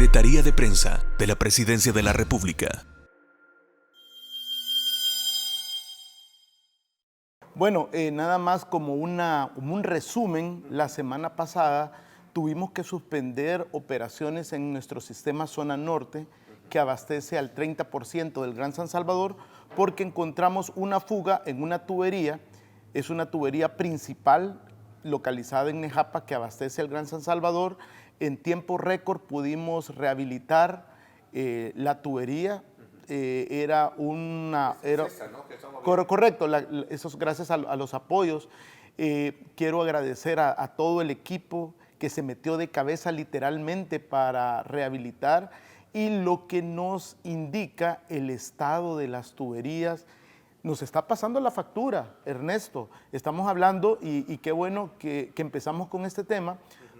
Secretaría de Prensa de la Presidencia de la República. Bueno, nada más como un resumen, la semana pasada tuvimos que suspender operaciones en nuestro sistema Zona Norte, que abastece al 30% del Gran San Salvador, porque encontramos una fuga en una tubería. Es una tubería principal localizada en Nejapa que abastece al Gran San Salvador. En tiempo récord pudimos rehabilitar la tubería. Era una... Correcto, eso es gracias a los apoyos. Quiero agradecer a todo el equipo que se metió de cabeza literalmente para rehabilitar, y lo que nos indica el estado de las tuberías. Nos está pasando la factura, Ernesto. Estamos hablando, y qué bueno que empezamos con este tema,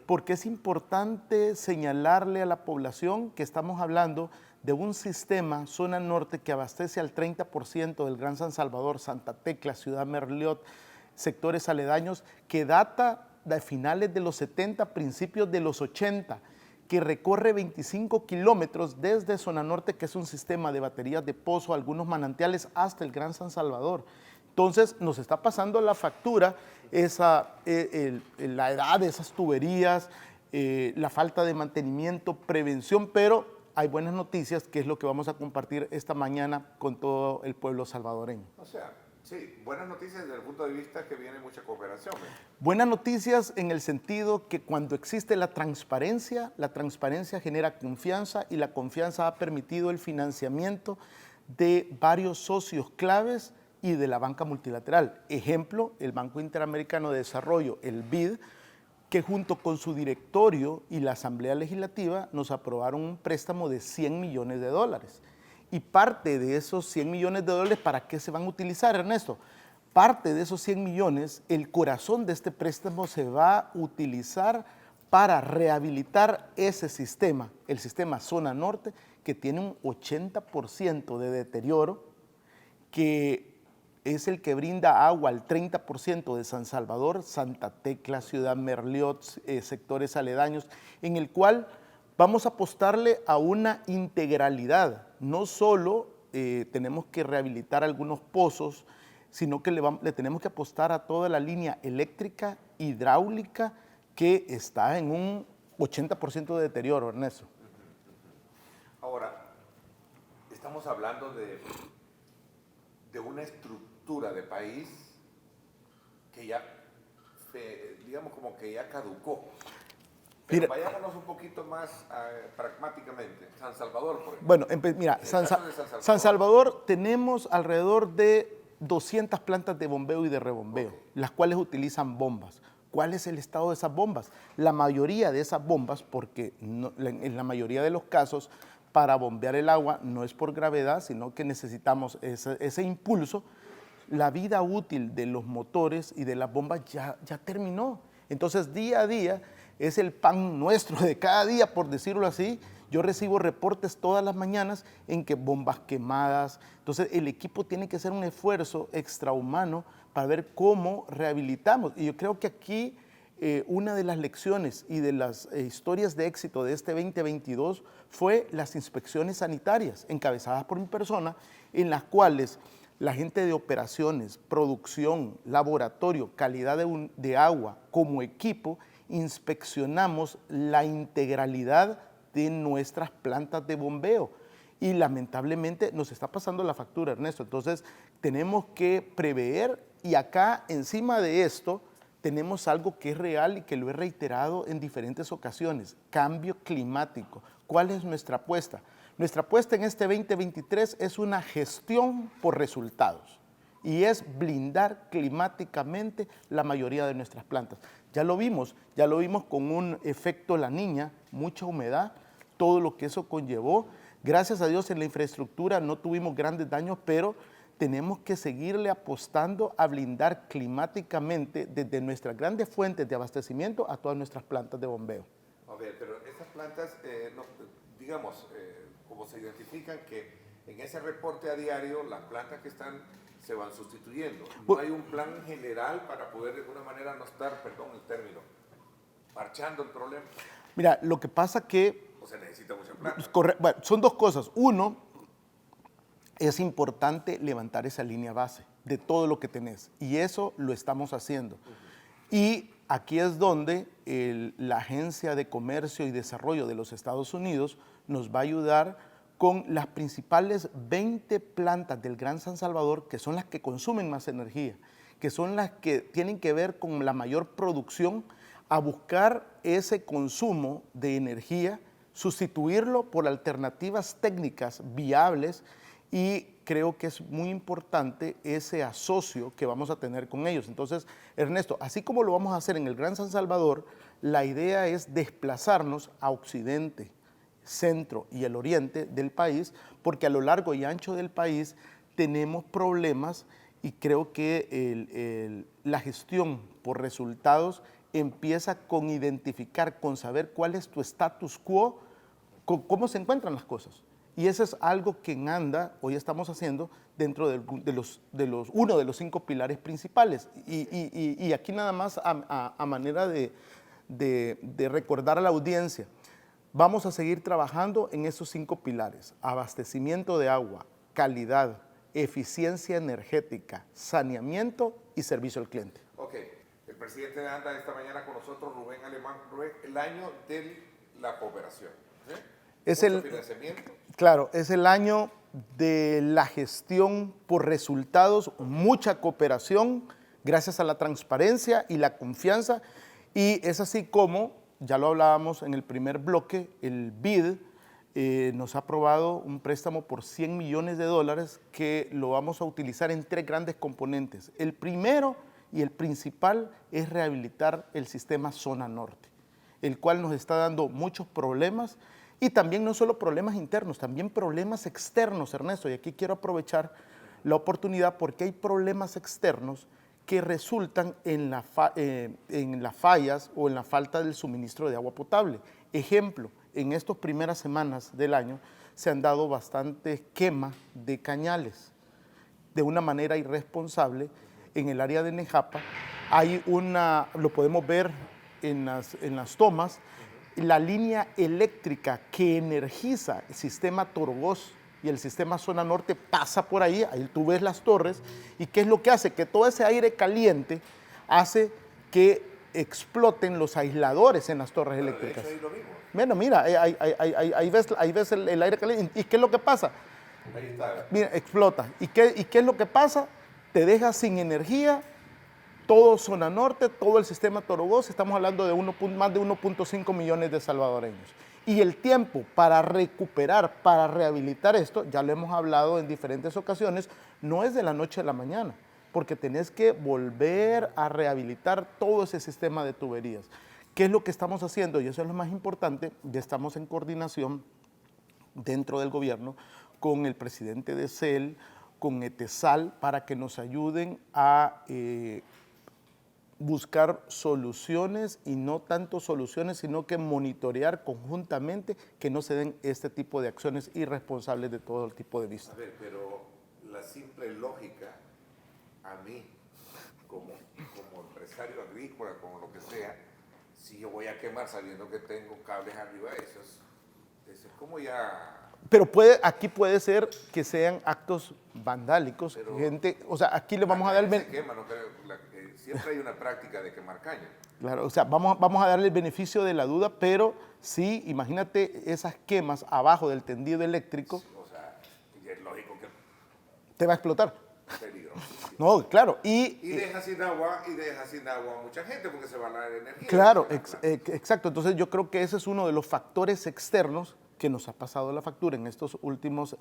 porque es importante señalarle a la población que estamos hablando de un sistema Zona Norte que abastece al 30% del Gran San Salvador, Santa Tecla, Ciudad Merliot, sectores aledaños, que data de finales de los 70, principios de los 80, que recorre 25 kilómetros desde Zona Norte, que es un sistema de baterías de pozo, algunos manantiales, hasta el Gran San Salvador. Entonces nos está pasando la factura, la edad de esas tuberías, la falta de mantenimiento, prevención, pero hay buenas noticias, que es lo que vamos a compartir esta mañana con todo el pueblo salvadoreño. O sea, sí, buenas noticias desde el punto de vista que viene mucha cooperación. Buenas noticias en el sentido que cuando existe la transparencia genera confianza, y la confianza ha permitido el financiamiento de varios socios claves y de la banca multilateral. Ejemplo, el Banco Interamericano de Desarrollo, el BID, que junto con su directorio y la Asamblea Legislativa nos aprobaron un préstamo de $100 millones. Y parte de esos $100 millones, ¿para qué se van a utilizar, Ernesto? Parte de esos 100 millones, el corazón de este préstamo se va a utilizar para rehabilitar ese sistema, el sistema Zona Norte, que tiene un 80% de deterioro, que es el que brinda agua al 30% de San Salvador, Santa Tecla, Ciudad Merliot, sectores aledaños, en el cual vamos a apostarle a una integralidad. No solo tenemos que rehabilitar algunos pozos, sino que le tenemos que apostar a toda la línea eléctrica, hidráulica, que está en un 80% de deterioro, Ernesto. Ahora, estamos hablando de una estructura de país que ya, digamos, como que ya caducó. Pero vayámonos un poquito más pragmáticamente. San Salvador, por ejemplo. Bueno, mira, San Salvador tenemos alrededor de 200 plantas de bombeo y de rebombeo, las cuales utilizan bombas. ¿Cuál es el estado de esas bombas? La mayoría de esas bombas, porque en la mayoría de los casos, para bombear el agua no es por gravedad, sino que necesitamos ese impulso. La vida útil de los motores y de las bombas ya terminó. Entonces, día a día, es el pan nuestro de cada día, por decirlo así. Yo recibo reportes todas las mañanas en que bombas quemadas. Entonces, el equipo tiene que hacer un esfuerzo extrahumano para ver cómo rehabilitamos. Y yo creo que aquí una de las lecciones y de las historias de éxito de este 2022 fue las inspecciones sanitarias, encabezadas por mi persona, en las cuales la gente de operaciones, producción, laboratorio, calidad de agua, como equipo, inspeccionamos la integralidad de nuestras plantas de bombeo. Y lamentablemente nos está pasando la factura, Ernesto. Entonces tenemos que prever, y acá encima de esto tenemos algo que es real y que lo he reiterado en diferentes ocasiones: cambio climático. ¿Cuál es nuestra apuesta? Nuestra apuesta en este 2023 es una gestión por resultados, y es blindar climáticamente la mayoría de nuestras plantas. Ya lo vimos con un efecto La Niña, mucha humedad, todo lo que eso conllevó. Gracias a Dios en la infraestructura no tuvimos grandes daños, pero tenemos que seguirle apostando a blindar climáticamente desde nuestras grandes fuentes de abastecimiento a todas nuestras plantas de bombeo. A ver, pero esas plantas, digamos, como se identifican que en ese reporte a diario las plantas que están se van sustituyendo. ¿No hay un plan general para poder de alguna manera no estar, perdón el término, parchando el problema? Mira, lo que pasa que O se necesita mucha plata. Bueno, son dos cosas. Uno, es importante levantar esa línea base de todo lo que tenés. Y eso lo estamos haciendo. Y aquí es donde la Agencia de Comercio y Desarrollo de los Estados Unidos nos va a ayudar con las principales 20 plantas del Gran San Salvador, que son las que consumen más energía, que son las que tienen que ver con la mayor producción, a buscar ese consumo de energía, sustituirlo por alternativas técnicas viables, y creo que es muy importante ese asocio que vamos a tener con ellos. Entonces, Ernesto, así como lo vamos a hacer en el Gran San Salvador, la idea es desplazarnos a Occidente, Centro y el Oriente del país, porque a lo largo y ancho del país tenemos problemas, y creo que la gestión por resultados empieza con identificar, con saber cuál es tu status quo, cómo se encuentran las cosas. Y eso es algo que en ANDA hoy estamos haciendo dentro de uno de los 5 pilares principales. Y aquí nada más a manera de recordar a la audiencia, vamos a seguir trabajando en esos 5 pilares: abastecimiento de agua, calidad, eficiencia energética, saneamiento y servicio al cliente. Ok, el presidente de ANDA esta mañana con nosotros, Rubén Alemán, el año de la cooperación. Es financiamiento. Claro, es el año de la gestión por resultados, mucha cooperación, gracias a la transparencia y la confianza, y es así como, ya lo hablábamos en el primer bloque, el BID nos ha aprobado un préstamo por $100 millones que lo vamos a utilizar en 3 grandes componentes. El primero y el principal es rehabilitar el sistema Zona Norte, el cual nos está dando muchos problemas, y también no solo problemas internos, también problemas externos, Ernesto, y aquí quiero aprovechar la oportunidad porque hay problemas externos que resultan en las fallas o en la falta del suministro de agua potable. Ejemplo, en estas primeras semanas del año se han dado bastantes quemas de cañales de una manera irresponsable en el área de Nejapa. Hay lo podemos ver en las tomas, la línea eléctrica que energiza el sistema Torogós y el sistema Zona Norte pasa por ahí tú ves las torres, y ¿qué es lo que hace? Que todo ese aire caliente hace que exploten los aisladores en las torres eléctricas. De hecho, ahí lo mismo. Bueno, mira, ahí ves el aire caliente. ¿Y qué es lo que pasa? Ahí está. Mira, explota. ¿Y qué es lo que pasa? Te deja sin energía todo Zona Norte, todo el sistema Torogós. Estamos hablando de más de 1.5 millones de salvadoreños. Y el tiempo para recuperar, para rehabilitar esto, ya lo hemos hablado en diferentes ocasiones, no es de la noche a la mañana, porque tenés que volver a rehabilitar todo ese sistema de tuberías. ¿Qué es lo que estamos haciendo? Y eso es lo más importante. Ya estamos en coordinación dentro del gobierno con el presidente de CEL, con ETESAL, para que nos ayuden a buscar soluciones, y no tanto soluciones, sino que monitorear conjuntamente que no se den este tipo de acciones irresponsables de todo el tipo de vista. A ver, pero la simple lógica, a mí, como empresario agrícola, como lo que sea, si yo voy a quemar sabiendo que tengo cables arriba, eso es como ya... Pero aquí puede ser que sean actos vandálicos, pero, gente, o sea, aquí le vamos a dar se quema, no creo, siempre hay una práctica de quemar caña. Claro, o sea, vamos a darle el beneficio de la duda, pero sí, imagínate esas quemas abajo del tendido eléctrico. O sea, es lógico que... te va a explotar. Peligroso. No, claro. Y deja sin agua a mucha gente porque se va a la energía. Claro, exacto. Entonces yo creo que ese es uno de los factores externos que nos ha pasado la factura en estas últimas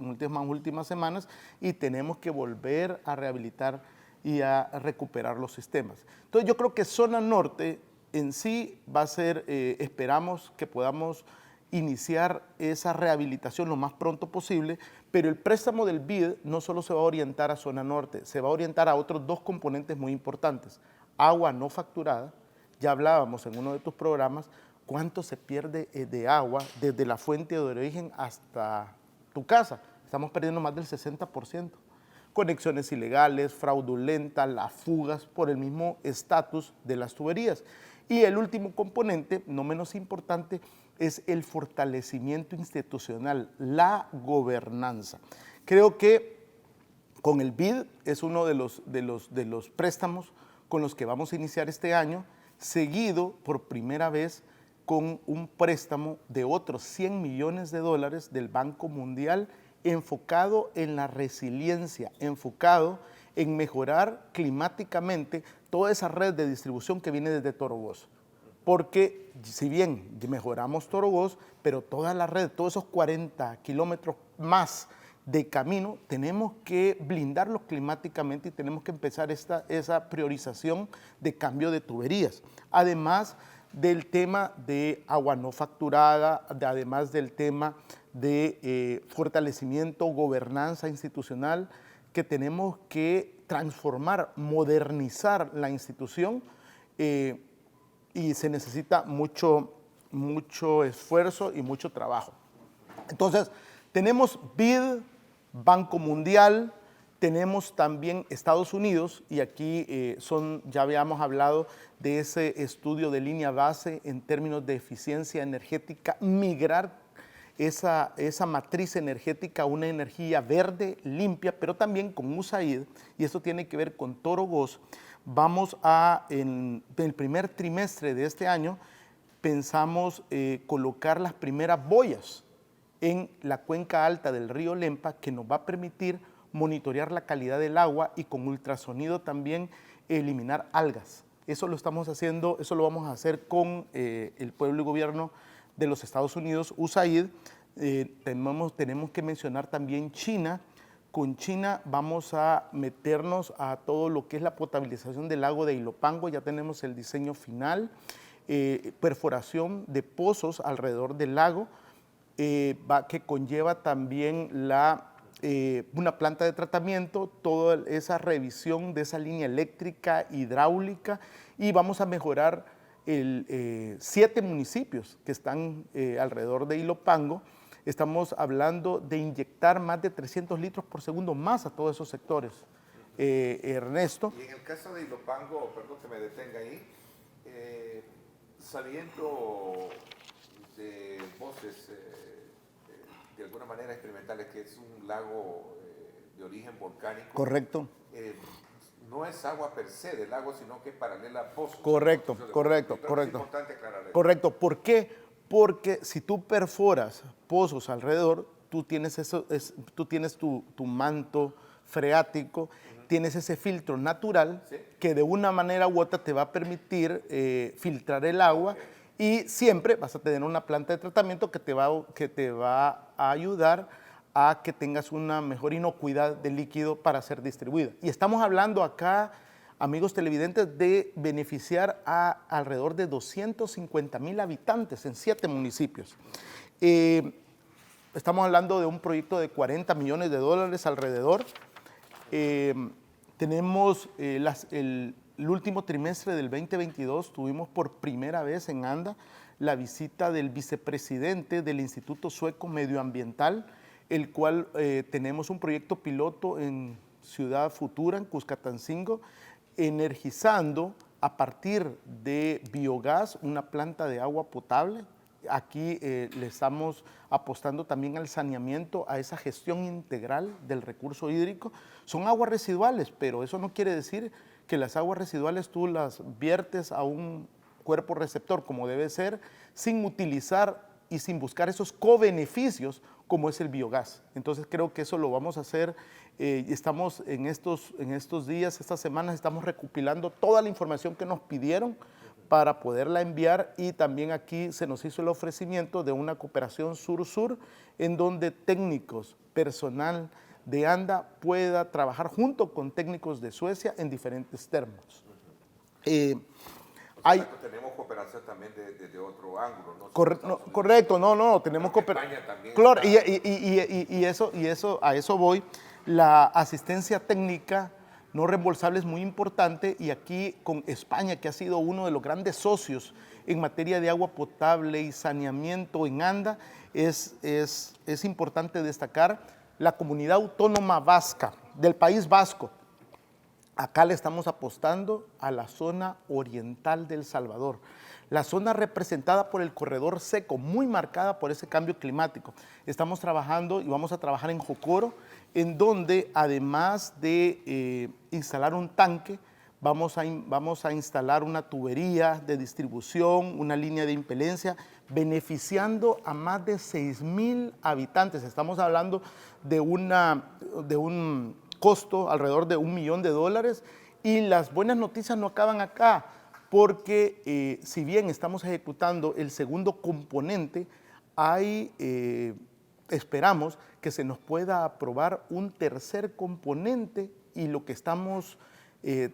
semanas, y tenemos que volver a rehabilitar y a recuperar los sistemas. Entonces yo creo que Zona Norte en sí va a ser, esperamos que podamos iniciar esa rehabilitación lo más pronto posible, pero el préstamo del BID no solo se va a orientar a Zona Norte, se va a orientar a otros 2 componentes muy importantes. Agua no facturada, ya hablábamos en uno de tus programas, cuánto se pierde de agua desde la fuente de origen hasta tu casa. Estamos perdiendo más del 60%. Conexiones ilegales, fraudulentas, las fugas por el mismo estatus de las tuberías. Y el último componente, no menos importante, es el fortalecimiento institucional, la gobernanza. Creo que con el BID es uno de los préstamos con los que vamos a iniciar este año, seguido por primera vez con un préstamo de otros $100 millones del Banco Mundial enfocado en la resiliencia, enfocado en mejorar climáticamente toda esa red de distribución que viene desde Torogoz. Porque si bien mejoramos Torogoz, pero toda la red, todos esos 40 kilómetros más de camino, tenemos que blindarlos climáticamente y tenemos que empezar esa priorización de cambio de tuberías. Además del tema de agua no facturada, además del tema de fortalecimiento, gobernanza institucional, que tenemos que transformar, modernizar la institución y se necesita mucho esfuerzo y mucho trabajo. Entonces, tenemos BID, Banco Mundial, tenemos también Estados Unidos, y aquí ya habíamos hablado de ese estudio de línea base en términos de eficiencia energética, migrar esa matriz energética a una energía verde, limpia, pero también con USAID, y esto tiene que ver con Torogoz. Vamos en el primer trimestre de este año, pensamos colocar las primeras boyas en la cuenca alta del río Lempa, que nos va a permitir monitorear la calidad del agua y con ultrasonido también eliminar algas. Eso lo estamos haciendo, eso lo vamos a hacer con el pueblo y gobierno de los Estados Unidos, USAID. Tenemos que mencionar también China. Con China vamos a meternos a todo lo que es la potabilización del lago de Ilopango, ya tenemos el diseño final, perforación de pozos alrededor del lago, que conlleva también una planta de tratamiento, toda esa revisión de esa línea eléctrica, hidráulica, y vamos a mejorar 7 municipios que están alrededor de Ilopango. Estamos hablando de inyectar más de 300 litros por segundo más a todos esos sectores, Ernesto. Y en el caso de Ilopango, perdón que me detenga ahí, sabiendo de voces de alguna manera experimentales que es un lago de origen volcánico. Correcto. No es agua per se del lago, sino que es paralela a pozos. Correcto. Es importante aclarar eso. Correcto. ¿Por qué? Porque si tú perforas pozos alrededor, tú tienes tu manto freático, tienes ese filtro natural, ¿sí?, que de una manera u otra te va a permitir filtrar el agua, y siempre vas a tener una planta de tratamiento que te va a ayudar a que tengas una mejor inocuidad de líquido para ser distribuida. Y estamos hablando acá, amigos televidentes, de beneficiar a alrededor de 250,000 habitantes en 7 municipios. Estamos hablando de un proyecto de $40 millones alrededor. Tenemos el último trimestre del 2022, tuvimos por primera vez en Anda la visita del vicepresidente del Instituto Sueco Medioambiental, el cual tenemos un proyecto piloto en Ciudad Futura, en Cuscatancingo, energizando a partir de biogás una planta de agua potable. Aquí le estamos apostando también al saneamiento, a esa gestión integral del recurso hídrico. Son aguas residuales, pero eso no quiere decir que las aguas residuales tú las viertes a un cuerpo receptor como debe ser, sin utilizar y sin buscar esos cobeneficios como es el biogás. Entonces creo que eso lo vamos a hacer. Estamos en estos días, estas semanas, estamos recopilando toda la información que nos pidieron para poderla enviar, y también aquí se nos hizo el ofrecimiento de una cooperación sur-sur en donde técnicos, personal de ANDA pueda trabajar junto con técnicos de Suecia en diferentes termos. Tenemos cooperación también desde otro ángulo, ¿no? Correcto, tenemos cooperación. Claro, a eso voy. La asistencia técnica no reembolsable es muy importante, y aquí con España, que ha sido uno de los grandes socios en materia de agua potable y saneamiento en Anda, es importante destacar la comunidad autónoma vasca, del País Vasco. Acá le estamos apostando a la zona oriental de El Salvador, la zona representada por el corredor seco, muy marcada por ese cambio climático. Estamos trabajando y vamos a trabajar en Jocoro, en donde además de instalar un tanque, vamos a instalar una tubería de distribución, una línea de impelencia, beneficiando a más de 6,000 habitantes. Estamos hablando de un costo alrededor de $1 millón, y las buenas noticias no acaban acá, porque si bien estamos ejecutando el segundo componente, esperamos que se nos pueda aprobar un tercer componente, y lo que estamos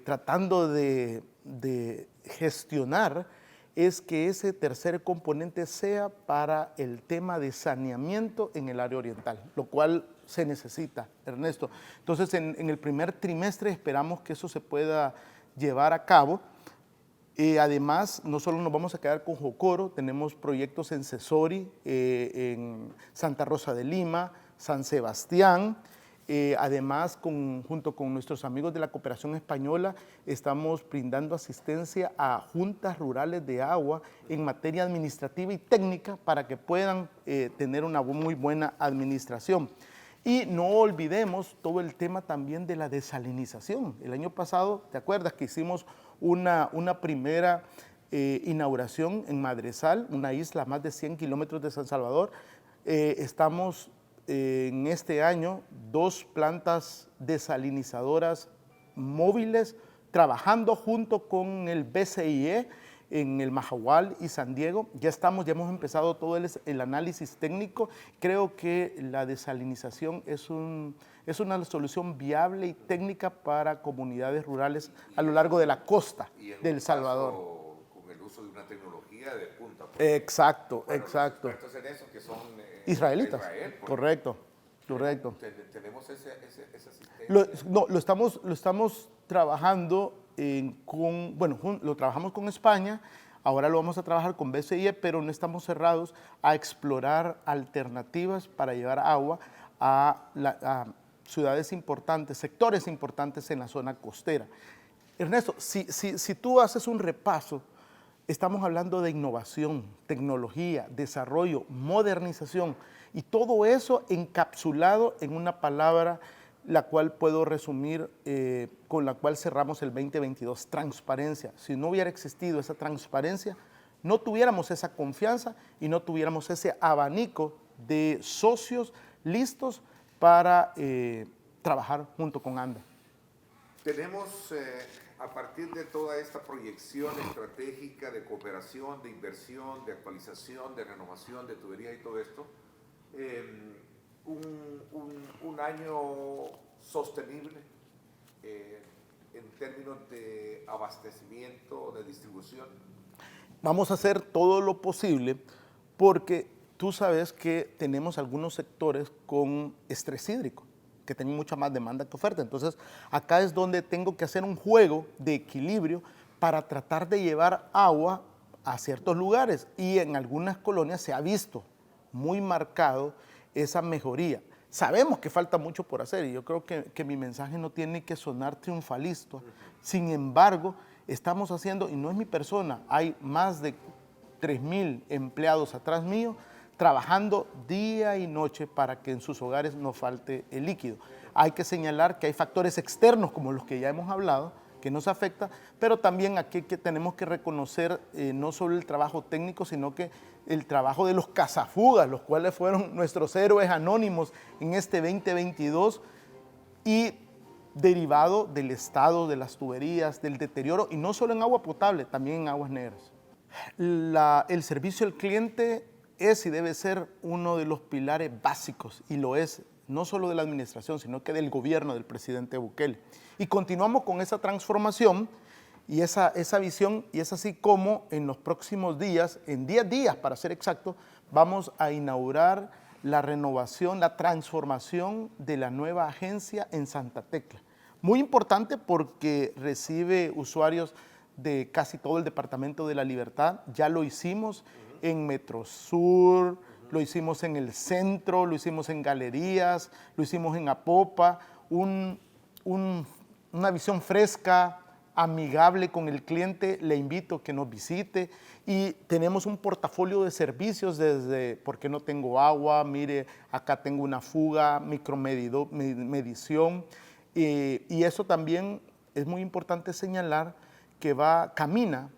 tratando de gestionar es que ese tercer componente sea para el tema de saneamiento en el área oriental, lo cual se necesita, Ernesto. Entonces, en el primer trimestre esperamos que eso se pueda llevar a cabo. Además, no solo nos vamos a quedar con Jocoro, tenemos proyectos en Cesori, en Santa Rosa de Lima, San Sebastián. Además, junto con nuestros amigos de la Cooperación Española, estamos brindando asistencia a juntas rurales de agua en materia administrativa y técnica para que puedan tener una muy buena administración. Y no olvidemos todo el tema también de la desalinización. El año pasado, ¿te acuerdas que hicimos una primera inauguración en Madresal, una isla a más de 100 kilómetros de San Salvador? Estamos en este año 2 plantas desalinizadoras móviles trabajando junto con el BCIE en el Mahahual y San Diego. Ya hemos empezado todo el análisis técnico. Creo que la desalinización es una solución viable y técnica para comunidades rurales a lo largo de la costa de El Salvador. Con el uso de una tecnología de punta. Exacto, bueno, exacto. Los expertos en eso, que son israelitas. Israel, correcto. Tenemos ese asistencia. Lo estamos trabajando lo trabajamos con España, ahora lo vamos a trabajar con BCIE, pero no estamos cerrados a explorar alternativas para llevar agua a ciudades importantes, sectores importantes en la zona costera. Ernesto, si tú haces un repaso, estamos hablando de innovación, tecnología, desarrollo, modernización, y todo eso encapsulado en una palabra, la cual puedo resumir, con la cual cerramos el 2022, transparencia. Si no hubiera existido esa transparencia, no tuviéramos esa confianza y no tuviéramos ese abanico de socios listos para trabajar junto con ANDA. Tenemos, a partir de toda esta proyección estratégica de cooperación, de inversión, de actualización, de renovación, de tubería y todo esto, un año sostenible en términos de abastecimiento, de distribución. Vamos a hacer todo lo posible porque tú sabes que tenemos algunos sectores con estrés hídrico, que tienen mucha más demanda que oferta. Entonces, acá es donde tengo que hacer un juego de equilibrio para tratar de llevar agua a ciertos lugares. Y en algunas colonias se ha visto muy marcado esa mejoría. Sabemos que falta mucho por hacer y yo creo que mi mensaje no tiene que sonar triunfalista. Sin embargo, estamos haciendo, y no es mi persona, hay más de 3,000 empleados atrás mío trabajando día y noche para que en sus hogares no falte el líquido. Hay que señalar que hay factores externos como los que ya hemos hablado, que nos afecta, pero también aquí que tenemos que reconocer no solo el trabajo técnico, sino que el trabajo de los cazafugas, los cuales fueron nuestros héroes anónimos en este 2022 y derivado del estado de las tuberías, del deterioro, y no solo en agua potable, también en aguas negras. El servicio al cliente es y debe ser uno de los pilares básicos, y lo es no solo de la administración, sino que del gobierno del presidente Bukele. Y continuamos con esa transformación y esa visión, y es así como en los próximos días, en 10 días para ser exacto, vamos a inaugurar la renovación, la transformación de la nueva agencia en Santa Tecla. Muy importante porque recibe usuarios de casi todo el Departamento de la Libertad. Ya lo hicimos en Metrosur, lo hicimos en el centro, lo hicimos en Galerías, lo hicimos en Apopa, un una visión fresca, amigable con el cliente. Le invito a que nos visite y tenemos un portafolio de servicios desde ¿por qué no tengo agua? Mire, acá tengo una fuga, micromedición y eso también es muy importante señalar que camina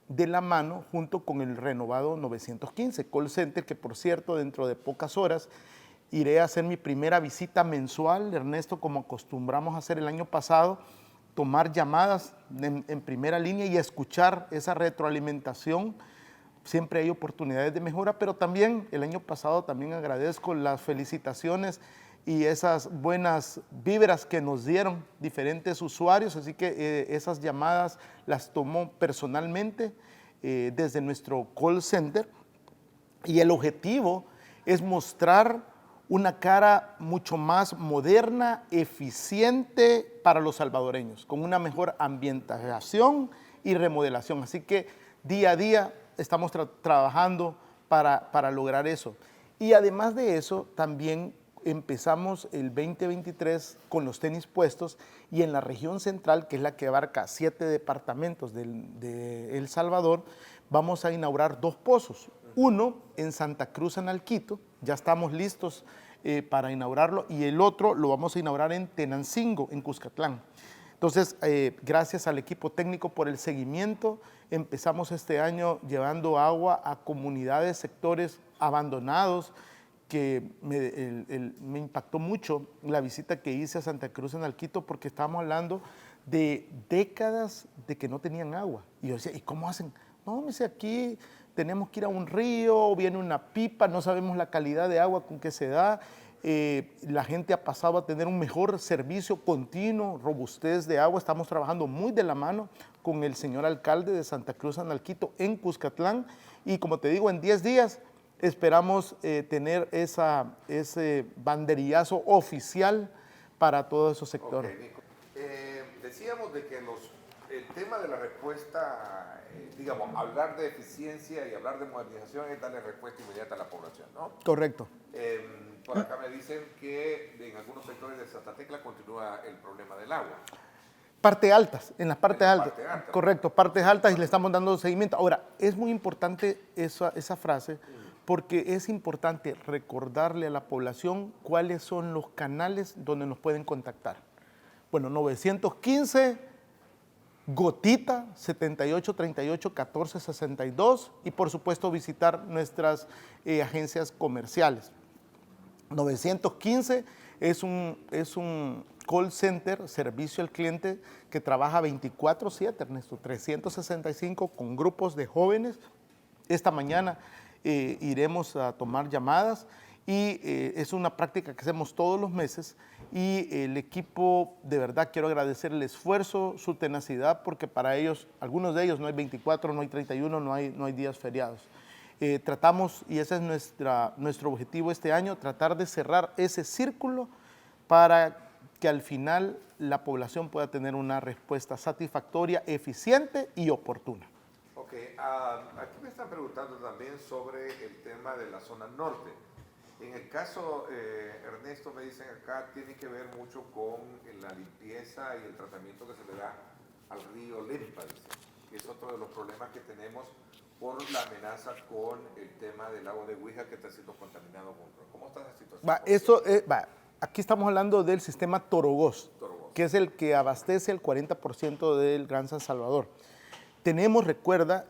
de la mano junto con el renovado 915 Call Center, que por cierto dentro de pocas horas iré a hacer mi primera visita mensual, Ernesto, como acostumbramos a hacer el año pasado, tomar llamadas en primera línea y escuchar esa retroalimentación. Siempre hay oportunidades de mejora, pero también el año pasado también agradezco las felicitaciones y esas buenas vibras que nos dieron diferentes usuarios, así que esas llamadas las tomo personalmente desde nuestro call center y el objetivo es mostrar una cara mucho más moderna, eficiente para los salvadoreños, con una mejor ambientación y remodelación. Así que día a día estamos trabajando para lograr eso. Y además de eso, también empezamos el 2023 con los tenis puestos y en la región central, que es la que abarca 7 departamentos de El Salvador, vamos a inaugurar 2 pozos. Uno en Santa Cruz, en Alquito, ya estamos listos para inaugurarlo, y el otro lo vamos a inaugurar en Tenancingo, en Cuscatlán. Entonces, gracias al equipo técnico por el seguimiento, empezamos este año llevando agua a comunidades, sectores abandonados, que me impactó mucho la visita que hice a Santa Cruz en Alquito, porque estábamos hablando de décadas de que no tenían agua. Y yo decía, ¿y cómo hacen? No, me dice, aquí tenemos que ir a un río, viene una pipa, no sabemos la calidad de agua con que se da. La gente ha pasado a tener un mejor servicio continuo, robustez de agua. Estamos trabajando muy de la mano con el señor alcalde de Santa Cruz en Alquito, en Cuscatlán. Y como te digo, en 10 días esperamos tener ese banderillazo oficial para todos esos sectores. Okay, Nico. Decíamos de que el tema de la respuesta, digamos, hablar de eficiencia y hablar de modernización es darle respuesta inmediata a la población, ¿no? Correcto. Por acá me dicen que en algunos sectores de Santa Tecla continúa el problema del agua. Partes altas, en las partes altas. Correcto, partes altas y le estamos dando seguimiento. Ahora, es muy importante esa frase, porque es importante recordarle a la población cuáles son los canales donde nos pueden contactar. Bueno, 915, Gotita, 7838-1462 y por supuesto visitar nuestras agencias comerciales. 915 es un call center, servicio al cliente, que trabaja 24/7, Ernesto, 365 con grupos de jóvenes. Esta mañana iremos a tomar llamadas y es una práctica que hacemos todos los meses y el equipo, de verdad quiero agradecer el esfuerzo, su tenacidad, porque para ellos, algunos de ellos no hay 24, no hay 31, no hay días feriados. Tratamos, y ese es nuestro objetivo este año, tratar de cerrar ese círculo para que al final la población pueda tener una respuesta satisfactoria, eficiente y oportuna. Ok, aquí me están preguntando también sobre el tema de la zona norte. En el caso, Ernesto, me dicen acá, tiene que ver mucho con la limpieza y el tratamiento que se le da al río Lempa, dice, que es otro de los problemas que tenemos por la amenaza con el tema del agua de Huija que está siendo contaminado. ¿Cómo está la situación? Aquí estamos hablando del sistema Torogós, que es el que abastece el 40% del Gran San Salvador. Tenemos, recuerda,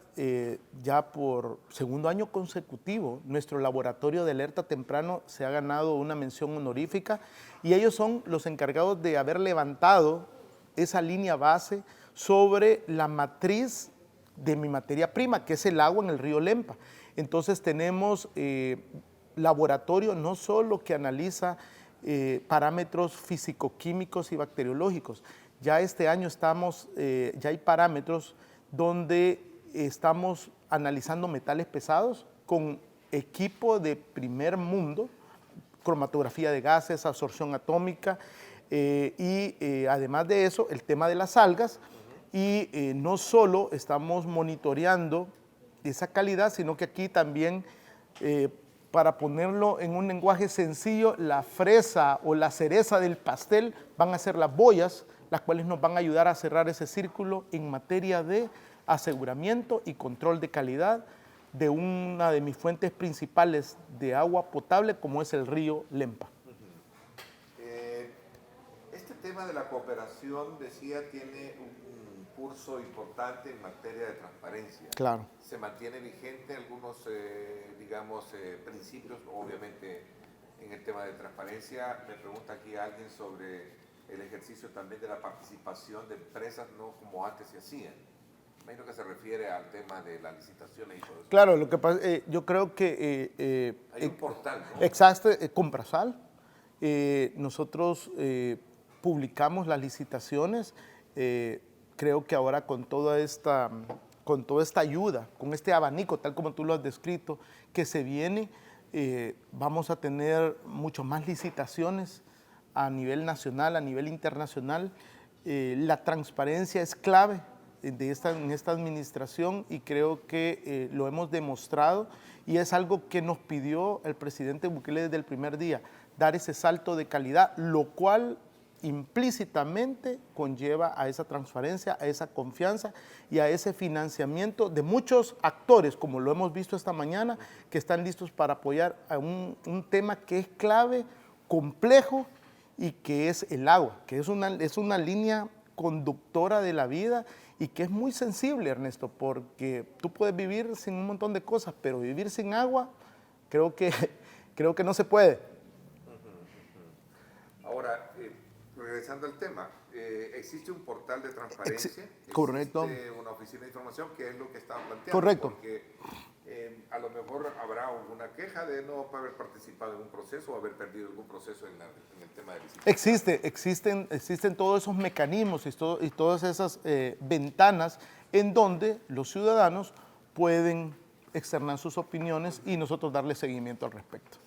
ya por segundo año consecutivo, nuestro laboratorio de alerta temprano se ha ganado una mención honorífica y ellos son los encargados de haber levantado esa línea base sobre la matriz de mi materia prima, que es el agua en el río Lempa. Entonces tenemos laboratorio no solo que analiza parámetros físico-químicos y bacteriológicos, ya este año ya hay parámetros donde estamos analizando metales pesados con equipo de primer mundo, cromatografía de gases, absorción atómica y además de eso el tema de las algas y no solo estamos monitoreando esa calidad, sino que aquí también para ponerlo en un lenguaje sencillo, la fresa o la cereza del pastel van a ser las boyas las cuales nos van a ayudar a cerrar ese círculo en materia de aseguramiento y control de calidad de una de mis fuentes principales de agua potable, como es el río Lempa. Este tema de la cooperación, decía, tiene un curso importante en materia de transparencia. Claro. ¿Se mantiene vigente algunos, principios, obviamente, en el tema de transparencia? Me pregunta aquí alguien sobre el ejercicio también de la participación de empresas, no como antes se hacían. Imagino que se refiere al tema de las licitaciones y todo eso. Claro, lo que pasa, yo creo que... hay un portal, ¿no? Exacto, Comprasal. Nosotros publicamos las licitaciones. Creo que ahora con toda esta ayuda, con este abanico, tal como tú lo has descrito, que se viene, vamos a tener mucho más licitaciones a nivel nacional, a nivel internacional. La transparencia es clave en esta administración y creo que lo hemos demostrado y es algo que nos pidió el presidente Bukele desde el primer día, dar ese salto de calidad, lo cual implícitamente conlleva a esa transparencia, a esa confianza y a ese financiamiento de muchos actores, como lo hemos visto esta mañana, que están listos para apoyar a un tema que es clave, complejo y que es el agua, que es una línea conductora de la vida y que es muy sensible, Ernesto, porque tú puedes vivir sin un montón de cosas, pero vivir sin agua creo que no se puede. Ahora, regresando al tema, existe un portal de transparencia, correcto. Existe una oficina de información, que es lo que estaban planteando. Correcto. Porque a lo mejor habrá alguna queja de no haber participado en un proceso o haber perdido algún proceso en el tema de licitación. Existen todos esos mecanismos y todas esas ventanas en donde los ciudadanos pueden externar sus opiniones y nosotros darle seguimiento al respecto.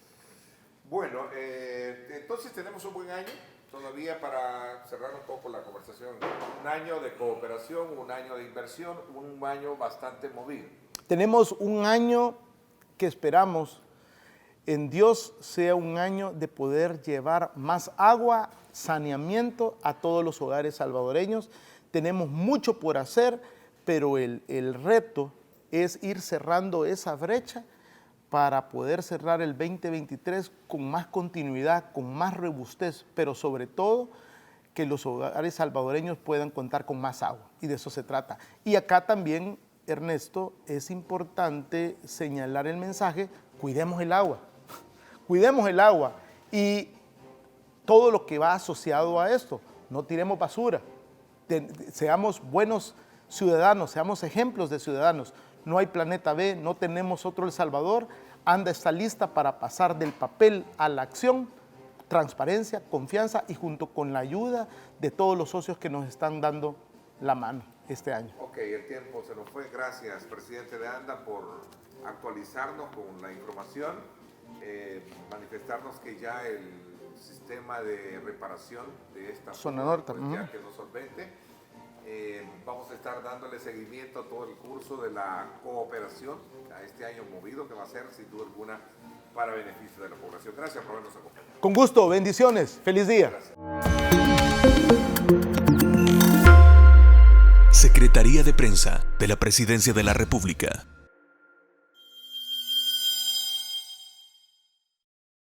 Bueno, entonces tenemos un buen año todavía para cerrar un poco la conversación. Un año de cooperación, un año de inversión, un año bastante movido. Tenemos un año que esperamos en Dios sea un año de poder llevar más agua, saneamiento a todos los hogares salvadoreños. Tenemos mucho por hacer, pero el reto es ir cerrando esa brecha para poder cerrar el 2023 con más continuidad, con más robustez, pero sobre todo que los hogares salvadoreños puedan contar con más agua, y de eso se trata. Y acá también, Ernesto, es importante señalar el mensaje: cuidemos el agua y todo lo que va asociado a esto. No tiremos basura, seamos buenos ciudadanos, seamos ejemplos de ciudadanos. No hay planeta B, no tenemos otro El Salvador. ANDA está lista para pasar del papel a la acción, transparencia, confianza y junto con la ayuda de todos los socios que nos están dando la mano este año. Ok, el tiempo se nos fue. Gracias, presidente de ANDA, por actualizarnos con la información, manifestarnos que ya el sistema de reparación de esta zona norte ya quedó solvente. Vamos a estar dándole seguimiento a todo el curso de la cooperación a este año movido, que va a ser sin duda alguna para beneficio de la población. Gracias por habernos acompañado. Con gusto, bendiciones, feliz día. Gracias. Secretaría de Prensa de la Presidencia de la República.